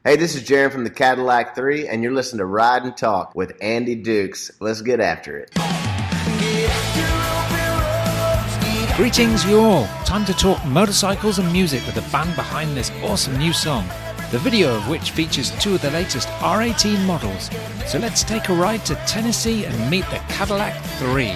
Hey, this is Jaren from the Cadillac Three, and you're listening to Ride and Talk with Andy Dukes. Let's get after it. Greetings, you all. Time to talk motorcycles and music with the band behind this awesome new song, the video of which features two of the latest R18 models. So let's take a ride to Tennessee and meet the Cadillac Three.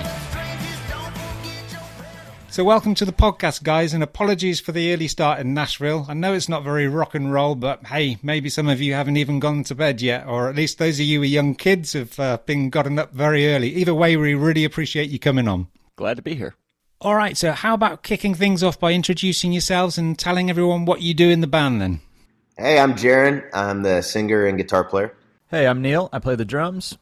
So welcome to the podcast, guys, and apologies for the early start in Nashville. I know it's not very rock and roll, but hey, maybe some of you haven't even gone to bed yet, or at least those of you with young kids have been gotten up very early. Either way, we really appreciate you coming on. Glad to be here. All right, so how about kicking things off by introducing yourselves and telling everyone what you do in the band then? Hey, I'm Jaren. I'm the singer and guitar player. Hey, I'm Neil. I play the drums.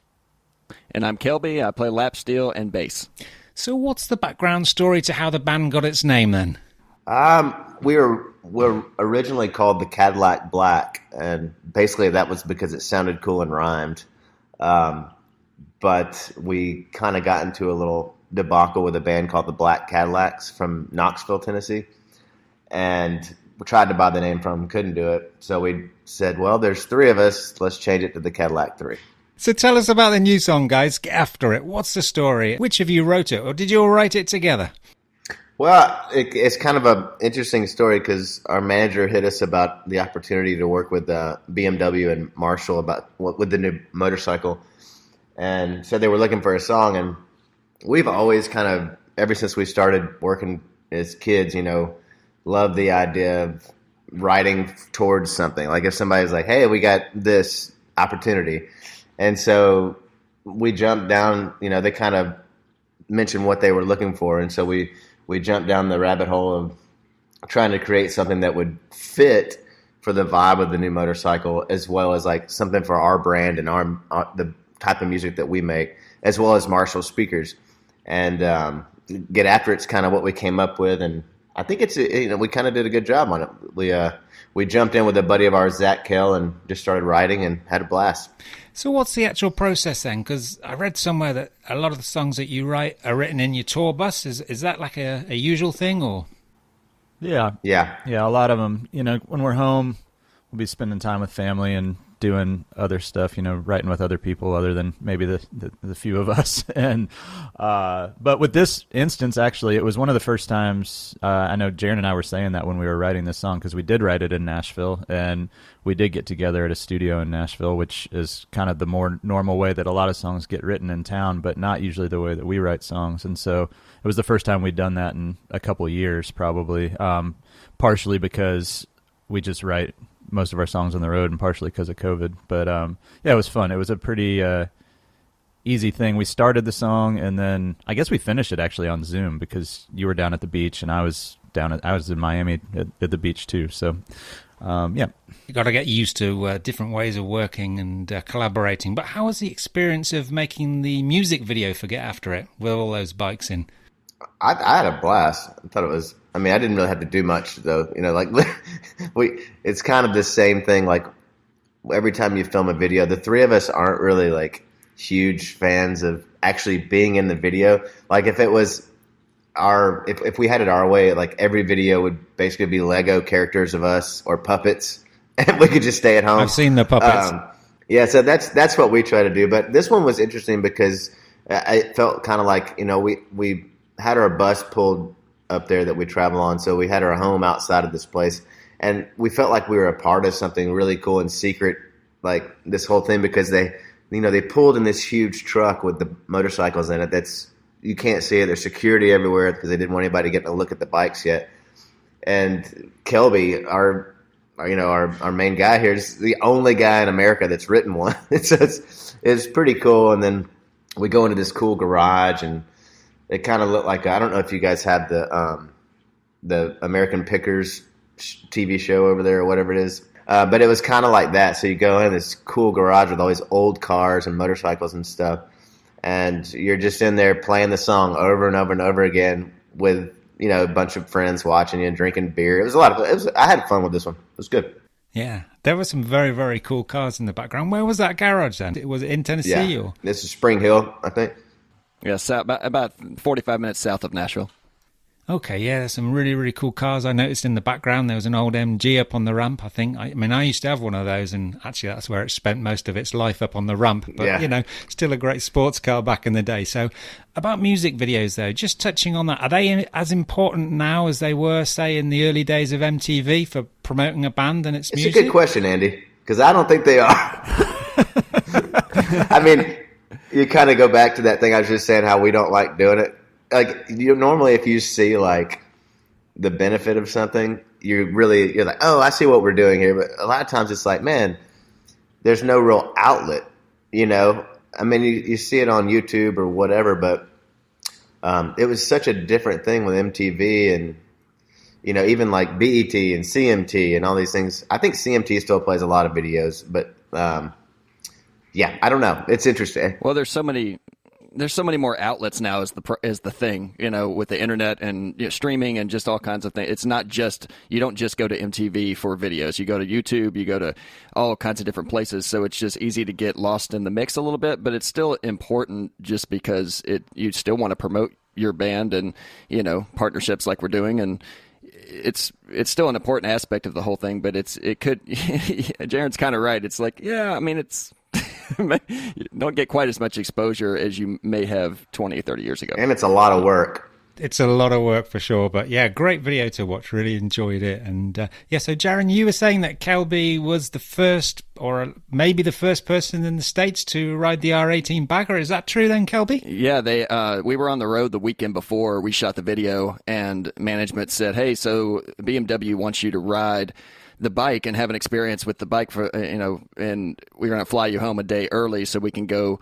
And I'm Kelby. I play lap steel and bass. So what's the background story to how the band got its name then? We were originally called the Cadillac Black, and basically that was because it sounded cool and rhymed. But we kind of got into a little debacle with a band called the Black Cadillacs from Knoxville, Tennessee, and we tried to buy the name from them, couldn't do it. So we said, well, there's three of us, let's change it to the Cadillac Three. So tell us about the new song, guys. Get after it. What's the story? Which of you wrote it, or did you all write it together? Well, it's kind of an interesting story because our manager hit us about the opportunity to work with BMW and Marshall with the new motorcycle, and said they were looking for a song. And we've always kind of, ever since we started working as kids, loved the idea of writing towards something. Like if somebody's like, hey, we got this opportunity. And so we jumped down, they kind of mentioned what they were looking for. And so we jumped down the rabbit hole of trying to create something that would fit for the vibe of the new motorcycle, as well as like something for our brand and the type of music that we make, as well as Marshall speakers. And Get After It's kind of what we came up with. And I think we kind of did a good job on it. We jumped in with a buddy of ours, Zach Kell, and just started writing and had a blast. So what's the actual process then? Because I read somewhere that a lot of the songs that you write are written in your tour bus. Is that like a usual thing, or? Yeah. A lot of them, when we're home, we'll be spending time with family and doing other stuff, writing with other people other than maybe the few of us. And but with this instance, actually, it was one of the first times, I know Jaren and I were saying that when we were writing this song, because we did write it in Nashville, and we did get together at a studio in Nashville, which is kind of the more normal way that a lot of songs get written in town, but not usually the way that we write songs. And so it was the first time we'd done that in a couple of years, probably, partially because we just write most of our songs on the road, and partially because of COVID. But it was fun. It was a pretty easy thing. We started the song, and then I guess we finished it actually on Zoom, because you were down at the beach and I was in Miami at the beach too. So you got to get used to different ways of working and collaborating. But how was the experience of making the music video for Get After It with all those bikes in? I had a blast. I thought it was, I didn't really have to do much though. It's kind of the same thing. Like every time you film a video, the three of us aren't really like huge fans of actually being in the video. Like if it was if we had it our way, like every video would basically be Lego characters of us or puppets, and we could just stay at home. I've seen the puppets. So that's what we try to do. But this one was interesting because it felt kind of like, we had our bus pulled up there that we travel on. So we had our home outside of this place, and we felt like we were a part of something really cool and secret, like this whole thing, because they pulled in this huge truck with the motorcycles in it. You can't see it. There's security everywhere because they didn't want anybody getting a look at the bikes yet. And Kelby, our main guy here, is the only guy in America that's written one. It's pretty cool. And then we go into this cool garage, and it kind of looked like, I don't know if you guys have the American Pickers TV show over there or whatever it is, but it was kind of like that. So you go in this cool garage with all these old cars and motorcycles and stuff, and you're just in there playing the song over and over and over again with a bunch of friends watching you and drinking beer. It was a lot of fun. I had fun with this one. It was good. Yeah, there were some very, very cool cars in the background. Where was that garage then? Was it in Tennessee? Yeah. This is Spring Hill, I think. Yeah, about 45 minutes south of Nashville. Okay, yeah, there's some really, really cool cars. I noticed in the background there was an old MG up on the ramp, I think. I mean, I used to have one of those, and actually that's where it spent most of its life, up on the ramp. But, still a great sports car back in the day. So about music videos, though, just touching on that, are they as important now as they were, say, in the early days of MTV for promoting a band and its music? It's a good question, Andy, because I don't think they are. I mean, you kind of go back to that thing I was just saying, how we don't like doing it. Like, normally if you see like the benefit of something, you're like, oh, I see what we're doing here. But a lot of times it's like, man, there's no real outlet, I mean, you see it on YouTube or whatever, but it was such a different thing with MTV and, even like BET and CMT and all these things. I think CMT still plays a lot of videos, but I don't know. It's interesting. Well, there's so many more outlets now is the thing, with the internet and streaming and just all kinds of things. It's not just, you don't just go to MTV for videos. You go to YouTube, you go to all kinds of different places. So it's just easy to get lost in the mix a little bit, but it's still important just because you still want to promote your band and, partnerships like we're doing. And it's still an important aspect of the whole thing, but Jaren's kind of right. It's like, it's, you don't get quite as much exposure as you may have 20, 30 years ago. And it's a lot of work. It's a lot of work for sure. But yeah, great video to watch. Really enjoyed it. And so Jaren, you were saying that Kelby was the first, or maybe the first person in the States to ride the R18 bagger. Is that true then, Kelby? Yeah, we were on the road the weekend before we shot the video, and management said, hey, so BMW wants you to ride the bike and have an experience with the bike for, and we're going to fly you home a day early so we can go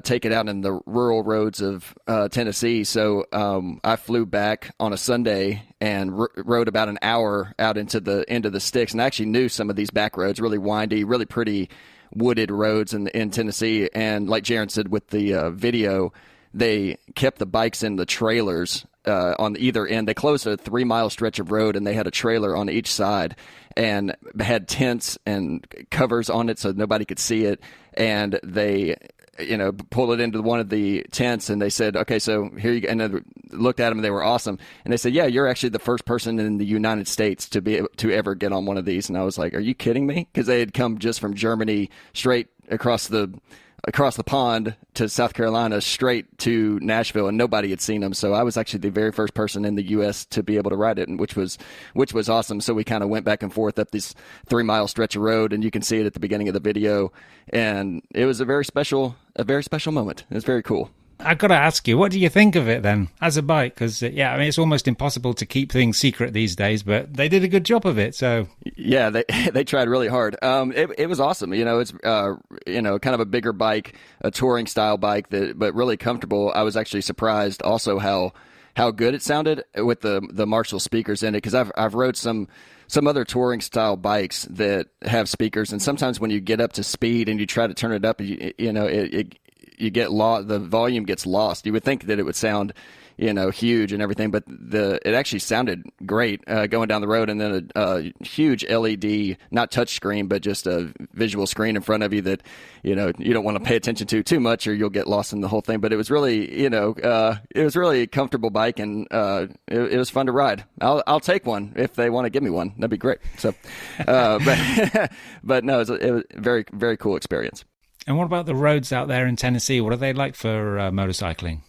take it out in the rural roads of Tennessee. So I flew back on a Sunday and rode about an hour out into the end of the sticks, and I actually knew some of these back roads, really windy, really pretty wooded roads in Tennessee. And like Jaren said with the video, they kept the bikes in the trailers on either end. They closed a 3-mile stretch of road, and they had a trailer on each side and had tents and covers on it so nobody could see it. And they, pulled it into one of the tents, and they said, okay, so here you go. And I looked at them, and they were awesome. And they said, yeah, you're actually the first person in the United States to be able to ever get on one of these. And I was like, are you kidding me? Because they had come just from Germany straight across the pond to South Carolina, straight to Nashville, and nobody had seen them. So I was actually the very first person in the U.S. to be able to ride it, and which was awesome. So we kind of went back and forth up this 3-mile stretch of road, and you can see it at the beginning of the video. And it was a very special moment. It was very cool. I've got to ask you, what do you think of it then, as a bike? Because, it's almost impossible to keep things secret these days, but they did a good job of it, so... Yeah, they tried really hard. It was awesome. It's, kind of a bigger bike, a touring-style bike, but really comfortable. I was actually surprised also how good it sounded with the Marshall speakers in it, because I've rode some other touring-style bikes that have speakers, and sometimes when you get up to speed and you try to turn it up, you get lost. The volume gets lost. You would think that it would sound, huge and everything, but it actually sounded great going down the road. And then a huge LED, not touch screen, but just a visual screen in front of you that you don't want to pay attention to too much, or you'll get lost in the whole thing. But it was really, it was really a comfortable bike, and it was fun to ride. I'll take one if they want to give me one. That'd be great. So, but no, it was a very, very cool experience. And what about the roads out there in Tennessee? What are they like for motorcycling?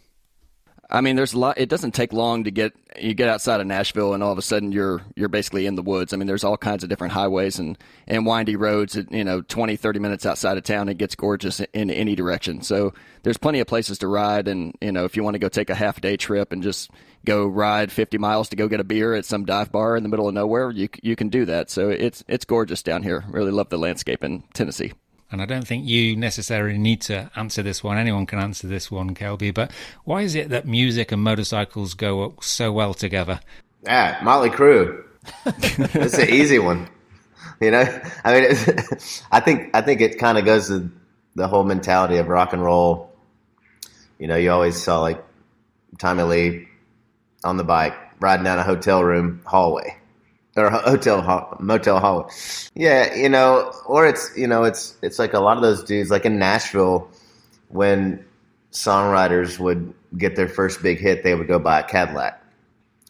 I mean, there's a lot. It doesn't take long to get outside of Nashville, and all of a sudden you're basically in the woods. I mean, there's all kinds of different highways and windy roads. 20, 30 minutes outside of town, it gets gorgeous in any direction. So there's plenty of places to ride. And if you want to go take a half-day trip and just go ride 50 miles to go get a beer at some dive bar in the middle of nowhere, you can do that. So it's gorgeous down here. Really love the landscape in Tennessee. And I don't think you necessarily need to answer this one. Anyone can answer this one, Kelby. But why is it that music and motorcycles go so well together? Motley Crue. It's an easy one. I mean, I think it kind of goes to the whole mentality of rock and roll. You always saw like Tommy Lee on the bike riding down a hotel room hallway. Or motel hallway. Yeah, or it's like a lot of those dudes, like in Nashville, when songwriters would get their first big hit, they would go buy a Cadillac.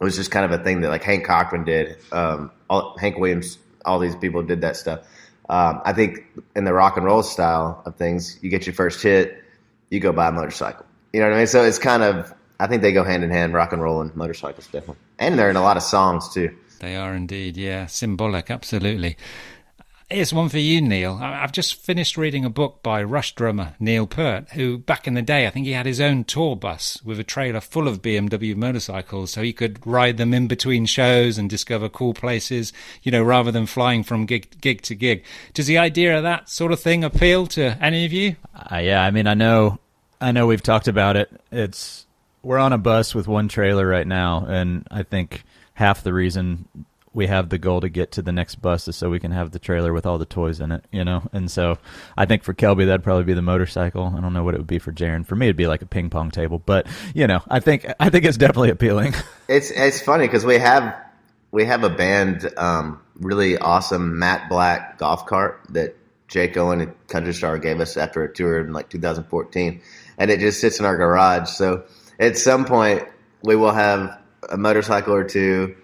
it was just kind of a thing that like Hank Cochran did. Hank Williams, all these people did that stuff. I think in the rock and roll style of things, you get your first hit, you go buy a motorcycle. You know what I mean? So it's kind of, I think they go hand in hand, rock and roll and motorcycles, definitely. And they're in a lot of songs, too. They are indeed, yeah. Symbolic, absolutely. Here's one for you, Neil. I've just finished reading a book by Rush drummer Neil Peart, who back in the day, I think he had his own tour bus with a trailer full of BMW motorcycles, so he could ride them in between shows and discover cool places, rather than flying from gig to gig. Does the idea of that sort of thing appeal to any of you? Yeah, I mean, I know we've talked about it. We're on a bus with one trailer right now, and I think half the reason we have the goal to get to the next bus is so we can have the trailer with all the toys in it, And so I think for Kelby, that'd probably be the motorcycle. I don't know what it would be for Jaren. For me, it'd be like a ping pong table. But, I think it's definitely appealing. It's funny because we have a band, really awesome matte black golf cart that Jake Owen at Country Star gave us after a tour in like 2014. And it just sits in our garage. So at some point, we will have a motorcycle or two,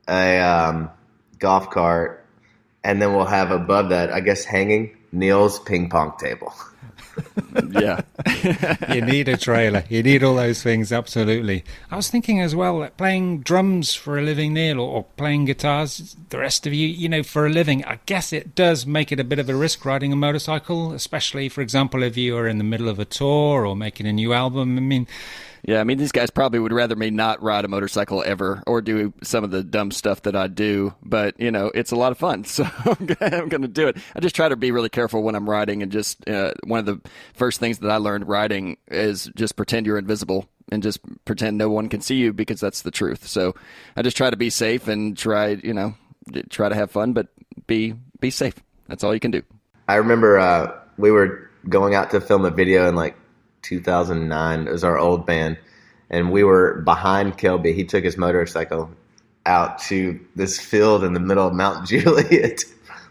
a golf cart, and then we'll have above that, I guess, hanging Neil's ping pong table. Yeah. You need a trailer. You need all those things, absolutely. I was thinking as well, that playing drums for a living, Neil, or playing guitars, the rest of you, for a living, I guess it does make it a bit of a risk riding a motorcycle, especially, for example, if you are in the middle of a tour or making a new album. Yeah, these guys probably would rather me not ride a motorcycle ever or do some of the dumb stuff that I do. But, it's a lot of fun, so I'm going to do it. I just try to be really careful when I'm riding, and just one of the first things that I learned riding is just pretend you're invisible and just pretend no one can see you, because that's the truth. So I just try to be safe and try to have fun, but be safe. That's all you can do. I remember we were going out to film a video in like 2009. It was our old band, and we were behind Kelby. He took his motorcycle out to this field in the middle of Mount Juliet,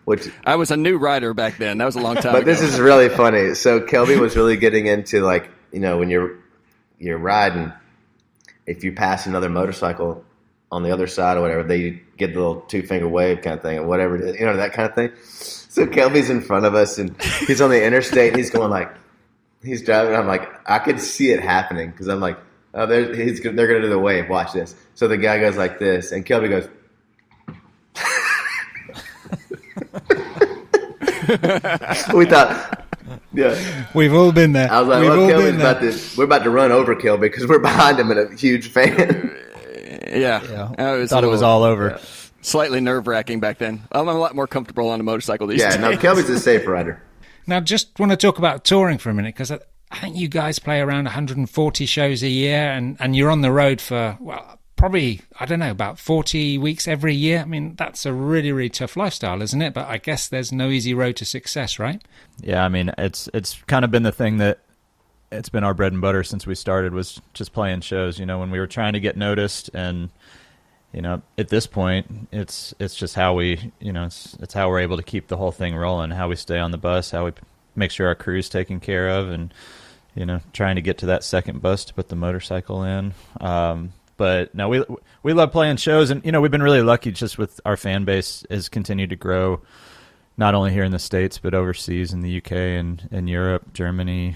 which I was a new rider back then. That was a long time ago. This is really funny. So Kelby was really getting into, like, when you're riding, if you pass another motorcycle on the other side or whatever, they get the little 2-finger wave kind of thing, or whatever it is, that kind of thing. So Kelby's in front of us, and he's on the interstate, and he's going like, he's driving, and I'm like, I could see it happening, because I'm like, oh, they're going to do the wave. Watch this. So the guy goes like this, and Kelby goes. We thought, yeah. We've all been there. I was like, we're about to run over Kelby because we're behind him in a huge fan. Yeah. Thought it was all over. Yeah. Slightly nerve-wracking back then. I'm a lot more comfortable on a motorcycle these days. Yeah, no, Kelby's a safe rider. Now, just want to talk about touring for a minute, because I think you guys play around 140 shows a year, and you're on the road for, probably, I don't know, about 40 weeks every year. That's a really, really tough lifestyle, isn't it? But I guess there's no easy road to success, right? Yeah, it's kind of been the thing that it's been our bread and butter since we started, was just playing shows, when we were trying to get noticed. And at this point, it's just how we, it's how we're able to keep the whole thing rolling, how we stay on the bus, how we make sure our crew's taken care of, and, trying to get to that second bus to put the motorcycle in. But no, we love playing shows, and, we've been really lucky just with our fan base has continued to grow, not only here in the States, but overseas in the UK and Europe, Germany,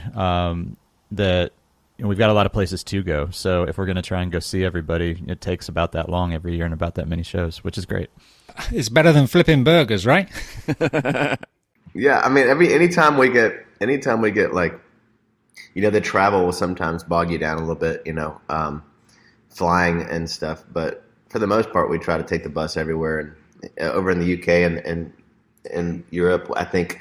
that we've got a lot of places to go. So if we're going to try and go see everybody, it takes about that long every year and about that many shows, which is great. It's better than flipping burgers, right? Yeah, anytime we get like, the travel will sometimes bog you down a little bit, flying and stuff. But for the most part, we try to take the bus everywhere. And over in the UK and in Europe, I think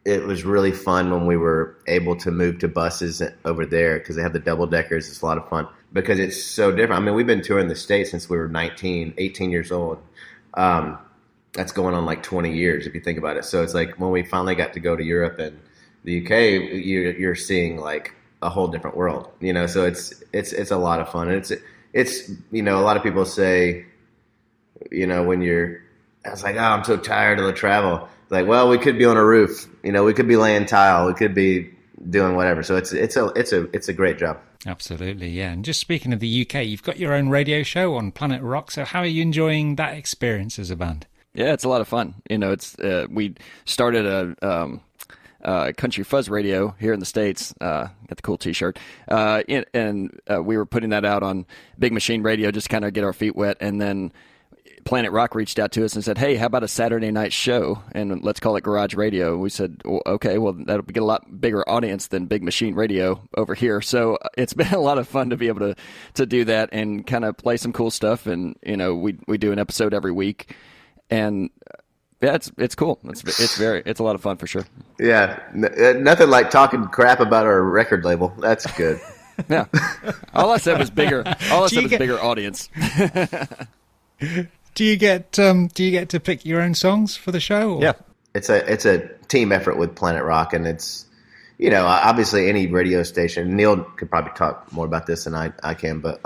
it was really fun when we were able to move to buses over there, because they have the double deckers. It's a lot of fun because it's so different. We've been touring the States since we were 18 years old. That's going on like 20 years if you think about it. So it's like when we finally got to go to Europe and the UK, you're seeing like a whole different world, So it's a lot of fun. And it's a lot of people say, when I was like, oh, I'm so tired of the travel. Like, well, we could be on a roof, we could be laying tile, we could be, doing whatever. So it's a great job. Absolutely, yeah. And just speaking of the UK, you've got your own radio show on Planet Rock. So how are you enjoying that experience as a band? Yeah, it's a lot of fun. It's we started a country fuzz radio here in the States. Got the cool T-shirt, and we were putting that out on Big Machine Radio just to kind of get our feet wet. And then Planet Rock reached out to us and said, "Hey, how about a Saturday night show? And let's call it Garage Radio." We said, well, "Okay, well that'll get a lot bigger audience than Big Machine Radio over here." So it's been a lot of fun to be able to do that and kind of play some cool stuff. And we do an episode every week. And yeah, it's cool. It's a lot of fun for sure. Yeah, nothing like talking crap about our record label. That's good. Yeah, all I said was bigger. All I said was bigger audience. Do you get to pick your own songs for the show? Or? Yeah, it's a team effort with Planet Rock, and it's obviously any radio station. Neil could probably talk more about this than I can, but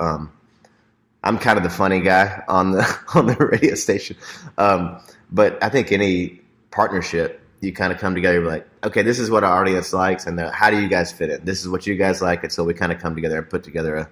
I'm kind of the funny guy on the radio station. But I think any partnership, you kind of come together and be like, okay, this is what our audience likes, and how do you guys fit in? This is what you guys like, and so we kind of come together and put together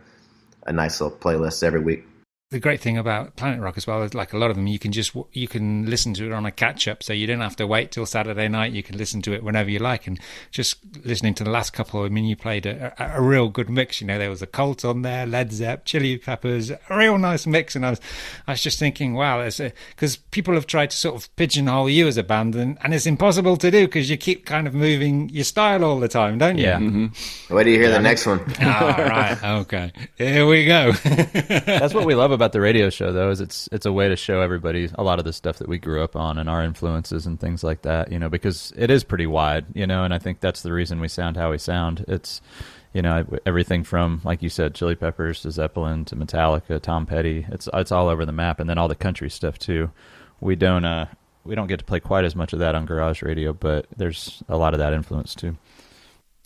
a nice little playlist every week. The great thing about Planet Rock as well is, like a lot of them, you can listen to it on a catch-up, so you don't have to wait till Saturday night. You can listen to it whenever you like. And just listening to the last couple, I mean, you played a real good mix. There was a Cult on there, Led Zepp, Chili Peppers, a real nice mix. And I was just thinking, wow, because people have tried to sort of pigeonhole you as a band, and it's impossible to do because you keep kind of moving your style all the time, don't you? Yeah. Mm-hmm. Wait till you hear the next one. Oh, right. Okay. Here we go. That's what we love about the radio show, though, is it's a way to show everybody a lot of the stuff that we grew up on and our influences and things like that, because it is pretty wide, and I think that's the reason we sound how we sound. It's, everything from, like you said, Chili Peppers to Zeppelin to Metallica, Tom Petty. It's all over the map, and then all the country stuff too. We don't get to play quite as much of that on Garage Radio, but there's a lot of that influence too.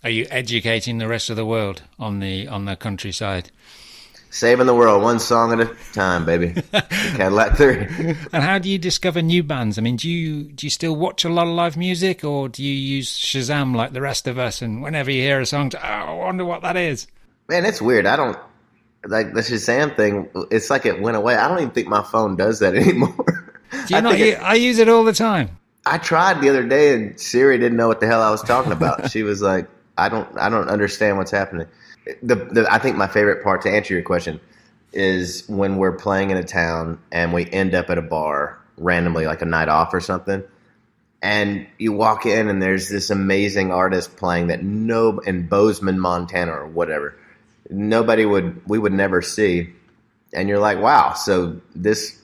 Are you educating the rest of the world on the countryside? Saving the world one song at a time, baby. Cadillac Three. And how do you discover new bands? I mean, do you still watch a lot of live music, or do you use Shazam like the rest of us? And whenever you hear a song, I wonder what that is. Man, it's weird. I don't like the Shazam thing. It's like it went away. I don't even think my phone does that anymore. I use it all the time. I tried the other day, and Siri didn't know what the hell I was talking about. She was like, "I don't understand what's happening." I think my favorite part, to answer your question, is when we're playing in a town and we end up at a bar randomly, like a night off or something, and you walk in and there's this amazing artist playing that in Bozeman, Montana or whatever, we would never see, and you're like, wow, so this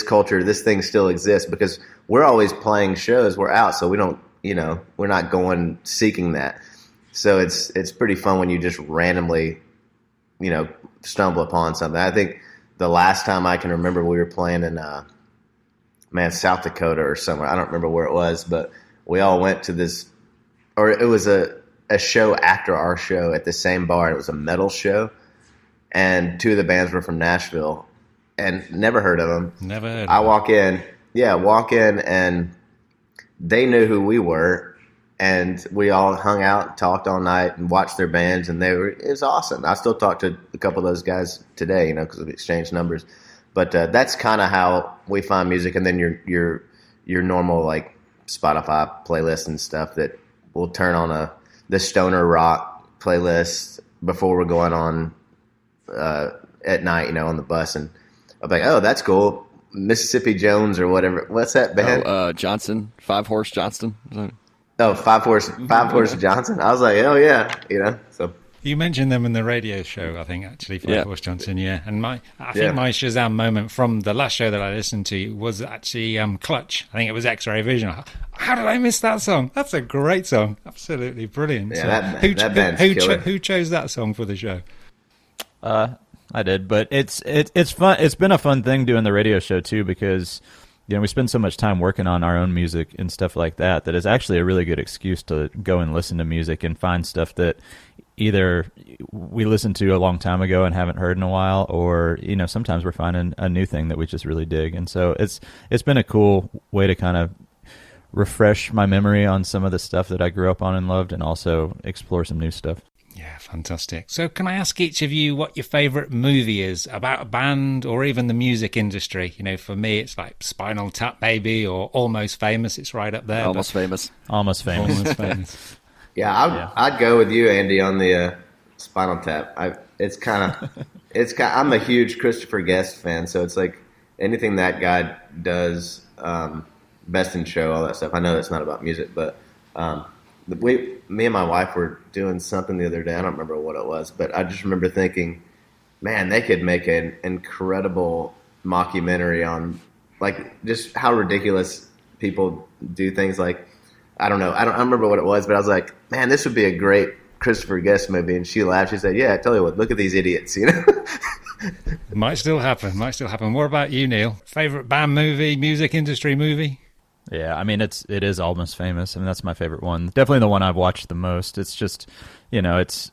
culture, this thing still exists, because we're always playing shows, we're out, so we don't, we're not going seeking that. So it's pretty fun when you just randomly, stumble upon something. I think the last time I can remember, we were playing in, South Dakota or somewhere. I don't remember where it was, but we all went to this, or it was a show after our show at the same bar. It was a metal show, and two of the bands were from Nashville, and never heard of them. Never heard of them. Walk in, and they knew who we were. And we all hung out, talked all night, and watched their bands, and it was awesome. I still talk to a couple of those guys today, because we exchanged numbers. But that's kind of how we find music, and then your normal like Spotify playlist and stuff that we'll turn on the stoner rock playlist before we're going on at night, on the bus, and I'm like, oh, that's cool, Mississippi Jones or whatever. What's that band? Johnson, 5 Horse Johnston. Oh, 5 Horse Johnson. I was like, oh yeah, So you mentioned them in the radio show, I think, actually, 5 Horse Johnson, yeah. And I think my Shazam moment from the last show that I listened to was actually Clutch. I think it was X-Ray Vision. How did I miss that song? That's a great song, absolutely brilliant. Yeah, so that band's killer. Who chose that song for the show? I did, but it's fun. It's been a fun thing doing the radio show too, because we spend so much time working on our own music and stuff like that it's actually a really good excuse to go and listen to music and find stuff that either we listened to a long time ago and haven't heard in a while, or sometimes we're finding a new thing that we just really dig. And so it's been a cool way to kind of refresh my memory on some of the stuff that I grew up on and loved, and also explore some new stuff. Yeah, fantastic. So can I ask each of you what your favourite movie is about a band or even the music industry? You know, for me, it's like Spinal Tap, maybe, or Almost Famous. It's right up there. Almost Famous. Almost Famous. Yeah, I'd go with you, Andy, on the Spinal Tap. I'm a huge Christopher Guest fan, so it's like anything that guy does, Best in Show, all that stuff. I know that's not about music, but me and my wife were doing something the other day. I don't remember what it was, but I just remember thinking, man, they could make an incredible mockumentary on like just how ridiculous people do things. Like, I don't know. I don't remember what it was, but I was like, man, this would be a great Christopher Guest movie. And she laughed. She said, yeah, I tell you what, look at these idiots, you know? Might still happen. What about you, Neil? Favorite band movie, music industry movie? Yeah, I mean, it is Almost Famous. I mean, that's my favorite one. Definitely the one I've watched the most. It's just, you know, it's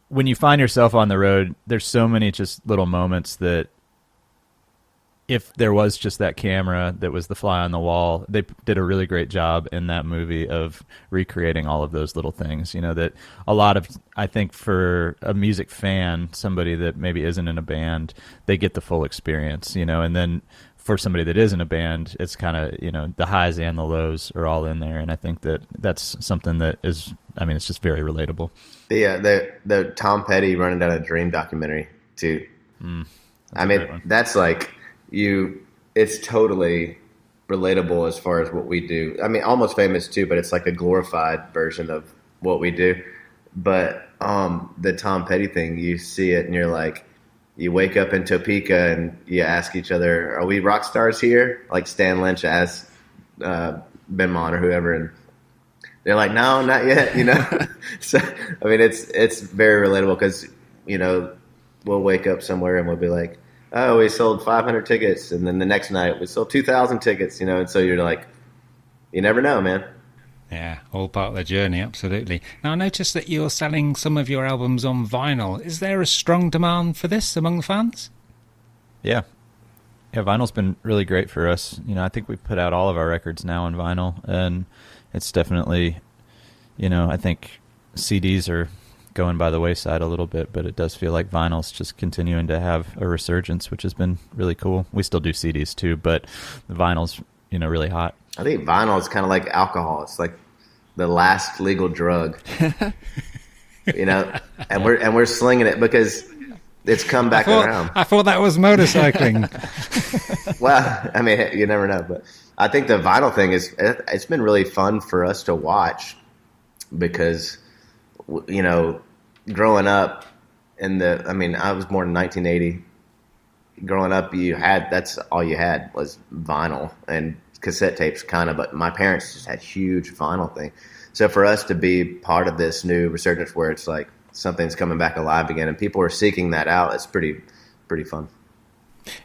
when you find yourself on the road, there's so many just little moments that if there was just that camera that was the fly on the wall, they did a really great job in that movie of recreating all of those little things, you know, that a lot of, I think for a music fan, somebody that maybe isn't in a band, they get the full experience, you know, and then for somebody that is in a band, it's kind of, you know, the highs and the lows are all in there. And I think that that's something that is, I mean, it's just very relatable. The Tom Petty Running Down a Dream documentary too. I mean, that's like it's totally relatable as far as what we do. I mean, Almost Famous too, but it's like a glorified version of what we do. But the Tom Petty thing, you see it and you're like, you wake up in Topeka and you ask each other, are we rock stars here? Like Stan Lynch asked Ben Mon or whoever, and they're like, no, not yet, you know? So, I mean, it's very relatable because, you know, we'll wake up somewhere and we'll be like, oh, we sold 500 tickets. And then the next night we sold 2,000 tickets, you know? And so you're like, you never know, man. Yeah, all part of the journey, absolutely. Now, I noticed that you're selling some of your albums on vinyl. Is there a strong demand for this among the fans? Yeah, vinyl's been really great for us. You know, I think we've put out all of our records now on vinyl, and it's definitely, you know, I think CDs are going by the wayside a little bit, but it does feel like vinyl's just continuing to have a resurgence, which has been really cool. We still do CDs too, but the vinyl's, you know, really hot. I think vinyl is kind of like alcohol. It's like the last legal drug, you know, and we're slinging it because it's come back around. I thought that was motorcycling. Well, I mean, you never know, but I think the vinyl thing it's been really fun for us to watch because, you know, growing up I was born in 1980. Growing up, that's all you had was vinyl and cassette tapes kind of, but my parents just had huge vinyl thing. So for us to be part of this new resurgence where it's like something's coming back alive again and people are seeking that out, it's pretty fun.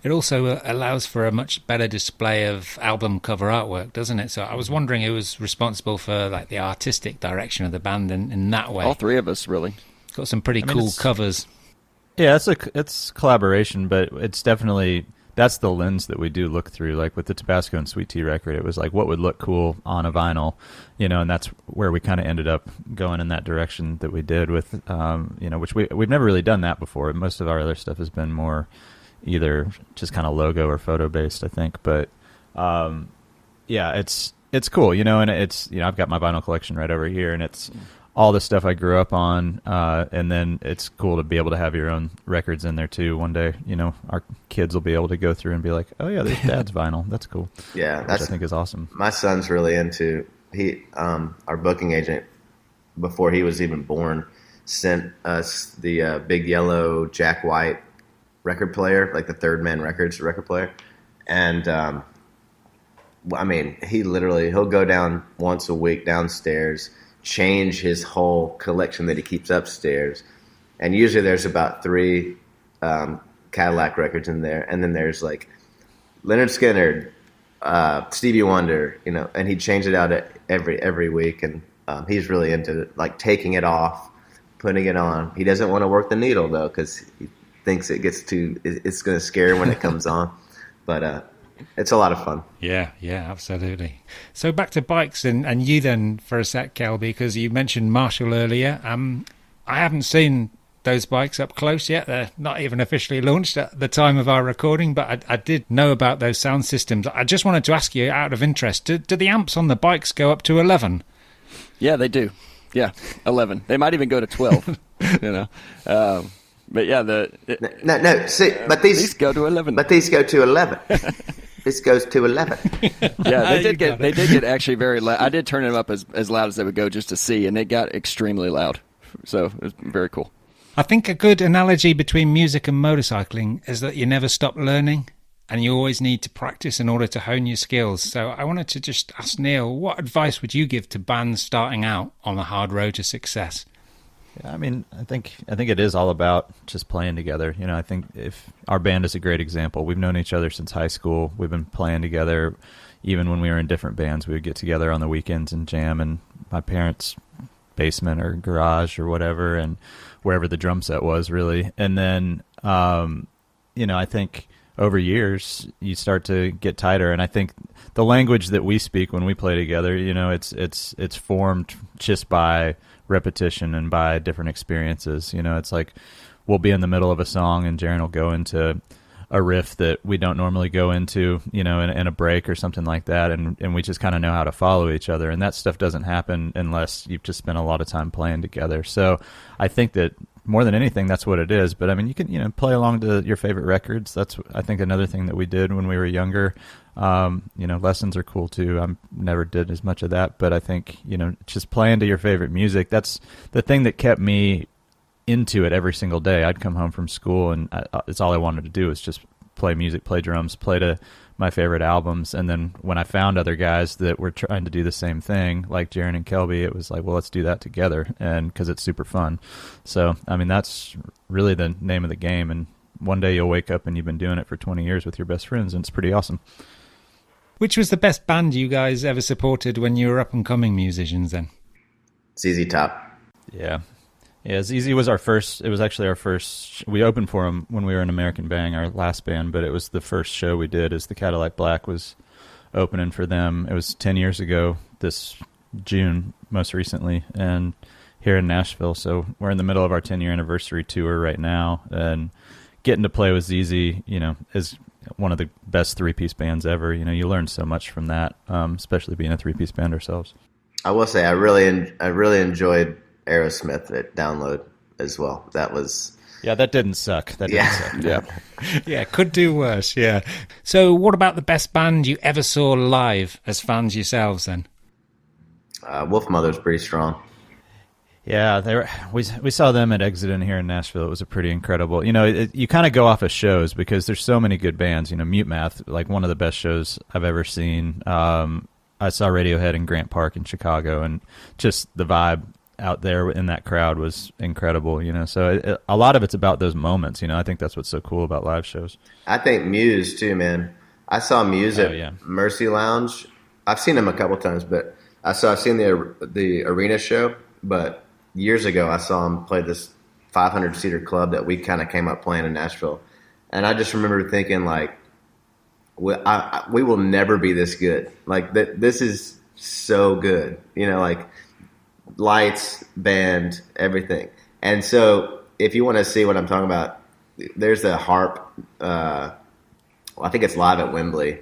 It also allows for a much better display of album cover artwork, doesn't it? So I was wondering who was responsible for like the artistic direction of the band in that way. All three of us, really. Got some pretty cool covers. Yeah, it's collaboration, but it's definitely, that's the lens that we do look through. Like with the Tabasco and Sweet Tea record, it was like what would look cool on a vinyl, you know, and that's where we kind of ended up going in that direction that we did with, you know, which we've never really done that before. Most of our other stuff has been more either just kind of logo or photo based, I think. But yeah, it's cool, you know, and it's, you know, I've got my vinyl collection right over here, and it's all the stuff I grew up on, and then it's cool to be able to have your own records in there too. One day, you know, our kids will be able to go through and be like, "Oh yeah, there's Dad's vinyl. That's cool." Yeah, which I think is awesome. My son's really into our booking agent before he was even born sent us the big yellow Jack White record player, like the Third Man Records record player, and I mean, he'll go down once a week downstairs, change his whole collection that he keeps upstairs, and usually there's about 3 Cadillac records in there, and then there's like Leonard Skinner, Stevie Wonder, you know, and he changes it out every week, and he's really into it, like taking it off, putting it on. He doesn't want to work the needle though because he thinks it's going to scare when it comes on, but It's a lot of fun. Yeah, absolutely. So back to bikes and you then for a sec, Kelby, because you mentioned Marshall earlier. I haven't seen those bikes up close yet. They're not even officially launched at the time of our recording, but I did know about those sound systems. I just wanted to ask you, out of interest, do the amps on the bikes go up to 11? Yeah, they do. Yeah, 11. They might even go to 12, you know. But yeah, no. See, but these go to 11. But these go to 11. This goes to 11. Yeah, they did get actually very loud. I did turn them up as loud as they would go just to see, and they got extremely loud. So it was very cool. I think a good analogy between music and motorcycling is that you never stop learning and you always need to practice in order to hone your skills. So I wanted to just ask Neil, what advice would you give to bands starting out on the hard road to success? Yeah, I mean, I think it is all about just playing together. You know, I think if our band is a great example. We've known each other since high school. We've been playing together. Even when we were in different bands, we would get together on the weekends and jam in my parents' basement or garage or whatever, and wherever the drum set was, really. And then, you know, I think over years you start to get tighter, and I think the language that we speak when we play together, you know, it's formed just by repetition and by different experiences. You know, it's like we'll be in the middle of a song and Jaren will go into a riff that we don't normally go into, you know, in a break or something like that, and we just kind of know how to follow each other, and that stuff doesn't happen unless you've just spent a lot of time playing together. So I think that more than anything, that's what it is. But I mean, you can, you know, play along to your favorite records. That's, I think, another thing that we did when we were younger. You know, lessons are cool too. I never did as much of that, but I think, you know, just playing to your favorite music, that's the thing that kept me into it every single day. I'd come home from school and it's all I wanted to do was just play music, play drums, play to my favorite albums. And then when I found other guys that were trying to do the same thing, like Jaren and Kelby, it was like, well, let's do that together, and because it's super fun. So, I mean, that's really the name of the game. And one day you'll wake up and you've been doing it for 20 years with your best friends, and it's pretty awesome. Which was the best band you guys ever supported when you were up-and-coming musicians then? ZZ Top. Yeah, ZZ was our first. It was actually our first. We opened for them when we were in American Bang, our last band, but it was the first show we did as the Cadillac Black was opening for them. It was 10 years ago this June, most recently, and here in Nashville. So we're in the middle of our 10-year anniversary tour right now, and getting to play with ZZ, you know, is one of the best three-piece bands ever. You know, you learn so much from that, especially being a three-piece band ourselves. I will say I really enjoyed Aerosmith at Download as well. That was... Yeah, that didn't suck. That didn't suck. Yeah. Yeah, could do worse, yeah. So what about the best band you ever saw live as fans yourselves then? Wolfmother's pretty strong. Yeah, we saw them at Exodus here in Nashville. It was a pretty incredible. You know, you kind of go off of shows because there's so many good bands. You know, Mute Math, like one of the best shows I've ever seen. I saw Radiohead in Grant Park in Chicago, and just the vibe out there in that crowd was incredible. You know, so a lot of it's about those moments. You know, I think that's what's so cool about live shows. I think Muse too, man. I saw Muse at Mercy Lounge. I've seen them a couple times, but I've seen the arena show, but years ago, I saw him play this 500-seater club that we kind of came up playing in Nashville. And I just remember thinking, like, we will never be this good. Like, this is so good. You know, like, lights, band, everything. And so if you want to see what I'm talking about, there's a harp, I think it's live at Wembley,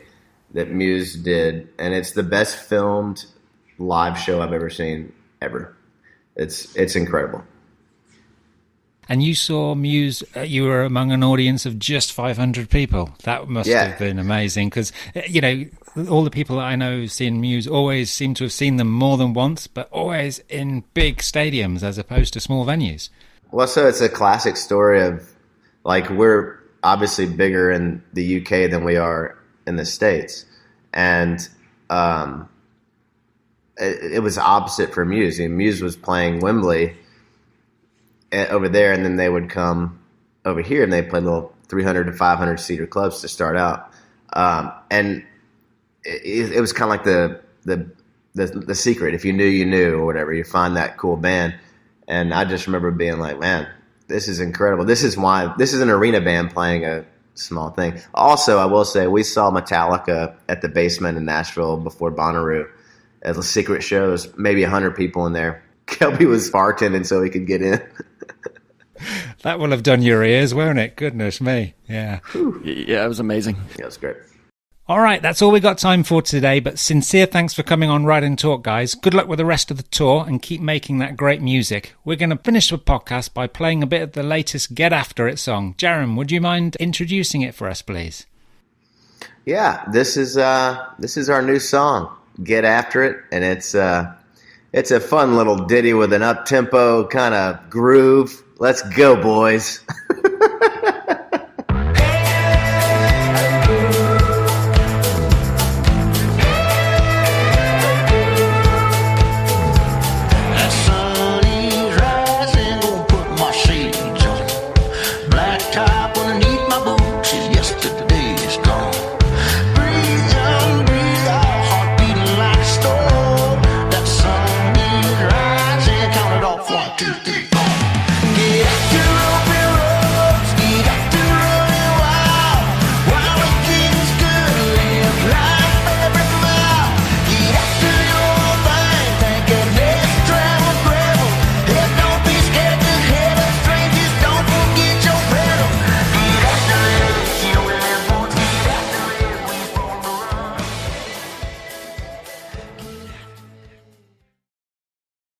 that Muse did. And it's the best filmed live show I've ever seen, ever. It's incredible. And you saw Muse, you were among an audience of just 500 people. That must have been amazing because, you know, all the people that I know who've seen Muse always seem to have seen them more than once, but always in big stadiums as opposed to small venues. Well, so it's a classic story of, like, we're obviously bigger in the UK than we are in the States. And it was opposite for Muse. I mean, Muse was playing Wembley over there, and then they would come over here and they play little 300 to 500 seater clubs to start out. And it was kind of like the secret. If you knew, you knew, or whatever. You find that cool band. And I just remember being like, man, this is incredible. This is an arena band playing small thing. Also, I will say we saw Metallica at the Basement in Nashville before Bonnaroo as a secret shows, maybe 100 people in there. Kelby was bartending so he could get in. That will have done your ears, won't it? Goodness me. Yeah. Yeah, it was amazing. Yeah, it was great. All right, that's all we got time for today, but sincere thanks for coming on Ride and Talk, guys. Good luck with the rest of the tour and keep making that great music. We're going to finish the podcast by playing a bit of the latest Get After It song. Jaren, would you mind introducing it for us, please? Yeah, this is our new song, Get After It, and it's a fun little ditty with an up-tempo kind of groove. Let's go, boys. One, two, three.